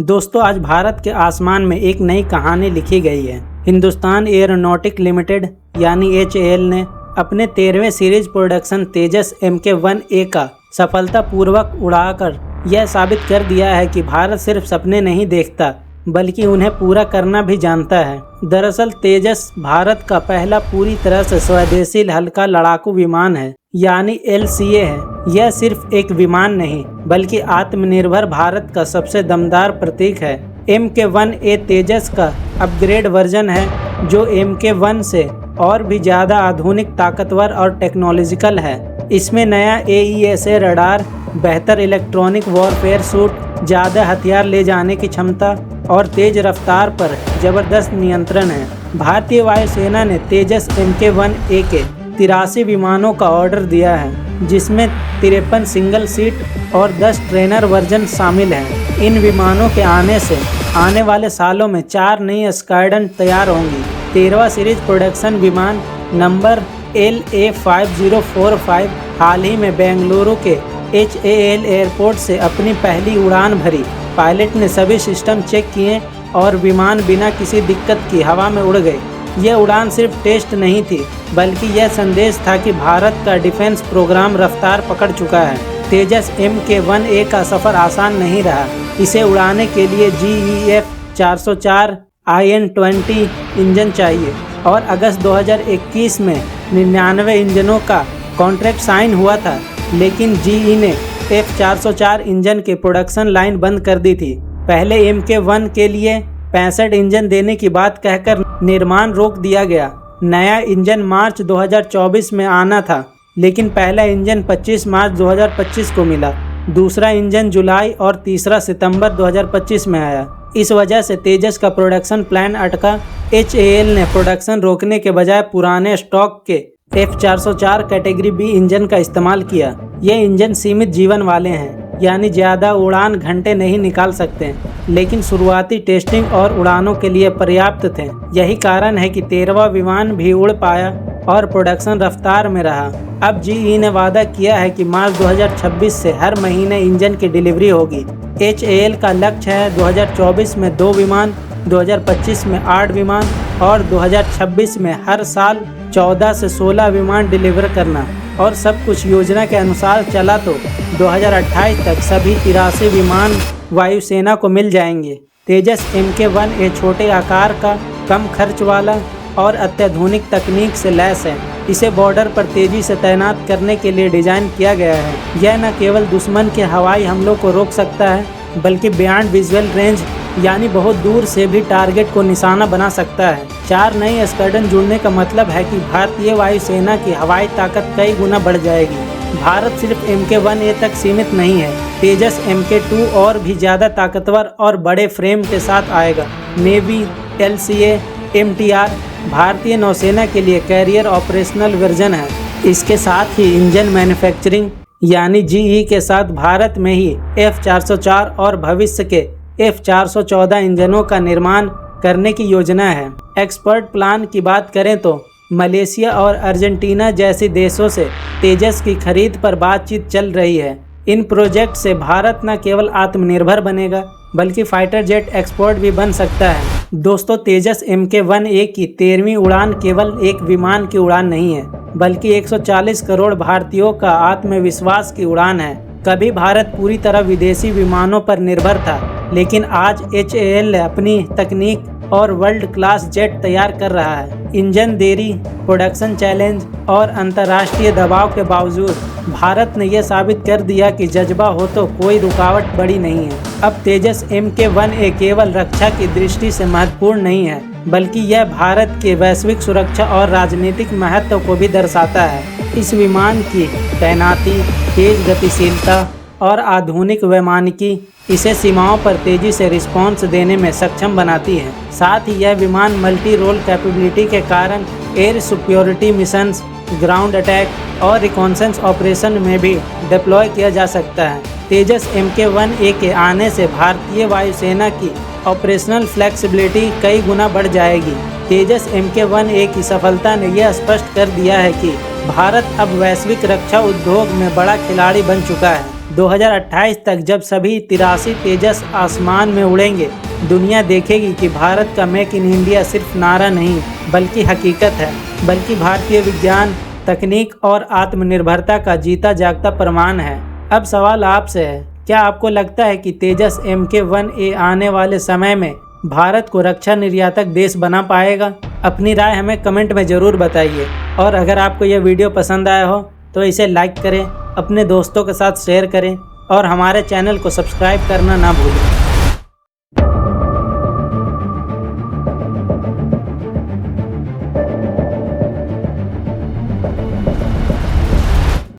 दोस्तों, आज भारत के आसमान में एक नई कहानी लिखी गई है। हिंदुस्तान एयरोनॉटिक लिमिटेड यानी HAL ने अपने 13वें सीरीज प्रोडक्शन तेजस Mk1A का सफलतापूर्वक उड़ाकर यह साबित कर दिया है कि भारत सिर्फ सपने नहीं देखता बल्कि उन्हें पूरा करना भी जानता है। दरअसल तेजस भारत का पहला पूरी तरह से स्वदेशी हल्का लड़ाकू विमान है यानी LCA है। यह सिर्फ एक विमान नहीं बल्कि आत्मनिर्भर भारत का सबसे दमदार प्रतीक है। Mk1A तेजस का अपग्रेड वर्जन है जो Mk1 से और भी ज़्यादा आधुनिक, ताकतवर और टेक्नोलॉजिकल है। इसमें नया AESA रडार, बेहतर इलेक्ट्रॉनिक वॉरफेयर सूट, ज़्यादा हथियार ले जाने की क्षमता और तेज रफ्तार पर ज़बरदस्त नियंत्रण है। भारतीय वायुसेना ने तेजस Mk1A के 83 विमानों का ऑर्डर दिया है, जिसमें 53 सिंगल सीट और 10 ट्रेनर वर्जन शामिल हैं। इन विमानों के आने से आने वाले सालों में 4 नई स्क्वाड्रन तैयार होंगी। 13वां सीरीज प्रोडक्शन विमान नंबर LA5045 हाल ही में बेंगलुरु के HAL एयरपोर्ट से अपनी पहली उड़ान भरी। पायलट ने सभी सिस्टम चेक किए और विमान बिना किसी दिक्कत की हवा में उड़ गए। यह उड़ान सिर्फ टेस्ट नहीं थी बल्कि यह संदेश था कि भारत का डिफेंस प्रोग्राम रफ्तार पकड़ चुका है। तेजस Mk1A का सफ़र आसान नहीं रहा। इसे उड़ाने के लिए GEF 404 IN-20 इंजन चाहिए और अगस्त 2021 में 99 इंजनों का कॉन्ट्रैक्ट साइन हुआ था, लेकिन GE ने F404 इंजन के प्रोडक्शन लाइन बंद कर दी थी। पहले Mk1 के लिए 65 इंजन देने की बात कहकर निर्माण रोक दिया गया। नया इंजन मार्च 2024 में आना था, लेकिन पहला इंजन 25 मार्च 2025 को मिला, दूसरा इंजन जुलाई और तीसरा सितंबर 2025 में आया। इस वजह से तेजस का प्रोडक्शन प्लान अटका। HAL ने प्रोडक्शन रोकने के बजाय पुराने स्टॉक के F404 कैटेगरी B इंजन का इस्तेमाल किया। ये इंजन सीमित जीवन वाले हैं, यानी ज़्यादा उड़ान घंटे नहीं निकाल सकते, लेकिन शुरुआती टेस्टिंग और उड़ानों के लिए पर्याप्त थे। यही कारण है कि 13वां विमान भी उड़ पाया और प्रोडक्शन रफ्तार में रहा। अब GE ने वादा किया है कि मार्च 2026 से हर महीने इंजन की डिलीवरी होगी। HAL का लक्ष्य है 2024 में 2 विमान, 2025 में 8 विमान और 2026 में हर साल 14 से 16 विमान डिलीवर करना। और सब कुछ योजना के अनुसार चला तो 2028 तक सभी 83 विमान वायुसेना को मिल जाएंगे। तेजस Mk1A छोटे आकार का, कम खर्च वाला और अत्याधुनिक तकनीक से लैस है। इसे बॉर्डर पर तेजी से तैनात करने के लिए डिज़ाइन किया गया है। यह न केवल दुश्मन के हवाई हमलों को रोक सकता है बल्कि बियॉन्ड विजुअल रेंज यानी बहुत दूर से भी टारगेट को निशाना बना सकता है। 4 नई स्क्वाड्रन जुड़ने का मतलब है कि भारतीय वायुसेना की हवाई ताकत कई गुना बढ़ जाएगी। भारत सिर्फ Mk1A तक सीमित नहीं है। तेजस Mk2 और भी ज़्यादा ताकतवर और बड़े फ्रेम के साथ आएगा। नेवी, LCA, MTR भारतीय नौसेना के लिए कैरियर ऑपरेशनल वर्जन है। इसके साथ ही इंजन मैन्युफैक्चरिंग यानी GE के साथ भारत में ही F404 और भविष्य के F414 इंजनों का निर्माण करने की योजना है। एक्सपर्ट प्लान की बात करें तो मलेशिया और अर्जेंटीना जैसे देशों से तेजस की खरीद पर बातचीत चल रही है। इन प्रोजेक्ट से भारत न केवल आत्मनिर्भर बनेगा बल्कि फाइटर जेट एक्सपोर्ट भी बन सकता है। दोस्तों, तेजस Mk1A की 13वीं उड़ान केवल एक विमान की उड़ान नहीं है बल्कि 140 करोड़ भारतीयों का आत्मविश्वास की उड़ान है। कभी भारत पूरी तरह विदेशी विमानों पर निर्भर था, लेकिन आज HAL अपनी तकनीक और वर्ल्ड क्लास जेट तैयार कर रहा है। इंजन देरी, प्रोडक्शन चैलेंज और अंतर्राष्ट्रीय दबाव के बावजूद भारत ने यह साबित कर दिया कि जज्बा हो तो कोई रुकावट बड़ी नहीं है। अब तेजस Mk1A केवल रक्षा की दृष्टि से महत्वपूर्ण नहीं है बल्कि यह भारत के वैश्विक सुरक्षा और राजनीतिक महत्व को भी दर्शाता है। इस विमान की तैनाती, तेज गतिशीलता और आधुनिक वैमानिकी इसे सीमाओं पर तेजी से रिस्पॉन्स देने में सक्षम बनाती है। साथ ही यह विमान मल्टी रोल कैपेबिलिटी के कारण air security missions, ground attack और रिकॉन्सेंस ऑपरेशन में भी डिप्लॉय किया जा सकता है। तेजस Mk1A के आने से भारतीय वायुसेना की ऑपरेशनल फ्लेक्सिबिलिटी कई गुना बढ़ जाएगी। तेजस Mk1A की सफलता ने यह स्पष्ट कर दिया है कि भारत अब वैश्विक रक्षा उद्योग में बड़ा खिलाड़ी बन चुका है। 2028 तक जब सभी 83 तेजस आसमान में उड़ेंगे, दुनिया देखेगी कि भारत का मेक इन इंडिया सिर्फ नारा नहीं बल्कि हकीकत है, बल्कि भारतीय विज्ञान, तकनीक और आत्मनिर्भरता का जीता जागता प्रमाण है। अब सवाल आपसे है, क्या आपको लगता है कि तेजस MK-1A आने वाले समय में भारत को रक्षा निर्यातक देश बना पाएगा? अपनी राय हमें कमेंट में ज़रूर बताइए, और अगर आपको यह वीडियो पसंद आया हो तो इसे लाइक करें, अपने दोस्तों के साथ शेयर करें और हमारे चैनल को सब्सक्राइब करना ना भूलें।